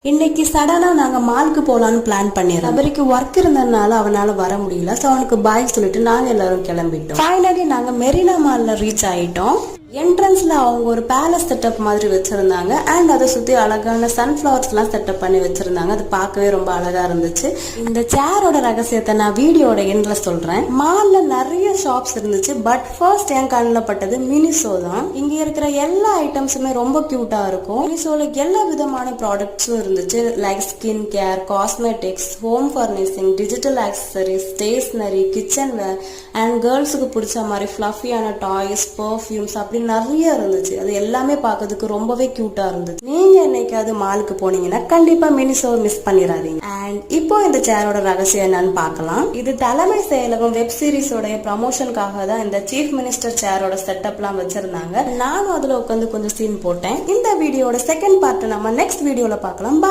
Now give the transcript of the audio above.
இன்னைக்கு சடனா நாங்க மாலுக்கு போலான்னு பிளான் பண்ணிடுறோம். அவருக்கு ஒர்க் இருந்ததுனால அவனால வர முடியல. சோ அவனுக்கு பாய் சொல்லிட்டு நாங்க எல்லாரும் கிளம்பிட்டோம். ஃபைனலி நாங்க மெரினா மால்ல ரீச் ஆயிட்டோம். என்ட்ரன்ஸ்ல அவங்க ஒரு பேலஸ் செட்டப் மாதிரி வச்சிருந்தாங்க. அண்ட் அதை சுத்தி அழகான சன்ஃபிளவர்ஸ் எல்லாம் செட்டப் பண்ணி வச்சிருந்தாங்க. அது பார்க்கவே ரொம்ப அழகா இருந்துச்சு. இந்த சேரோட ரகசியத்தை நான் வீடியோட எண்ட்ல சொல்றேன். மால்ல நிறைய ஷாப்ஸ் இருந்துச்சு. பட் ஃபர்ஸ்ட் என் கண்ணில் பட்டது மினிசோ தான். இங்க இருக்கிற எல்லா ஐட்டம்ஸுமே ரொம்ப கியூட்டா இருக்கும். மினிசோல எல்லா விதமான ப்ராடக்ட்ஸும் இருந்துச்சு. Like skin care, cosmetics, home furnishing, digital accessories, stationery, kitchenware and கேர்ள்ஸுக்கு பிடிச்ச மாதிரி ஃபிளஃபியான டாய்ஸ், பர்ஃப்யூம்ஸ் அப்படி நிறைய இருந்துச்சு. அது எல்லாமே பார்க்கிறதுக்கு ரொம்பவே கியூட்டா இருந்துச்சு. நீங்க என்னைக்காவது மாலுக்கு போனீங்கன்னா கண்டிப்பா மினிசோ மிஸ் பண்ணிடாதீங்க. அண்ட் இப்போ இந்த சேரோட ரகசியம் என்னன்னு பார்க்கலாம். இது தலைமை செயலகம் வெப் சீரிஸோட ப்ரமோஷனுக்காக தான் இந்த சீஃப் மினிஸ்டர் சேரோட செட்டப்லாம் வச்சிருந்தாங்க. நானும் அதுல உட்காந்து கொஞ்சம் சீன் போட்டேன். இந்த வீடியோட செகண்ட் பார்ட் நம்ம நெக்ஸ்ட் வீடியோல பார்க்கலாம்.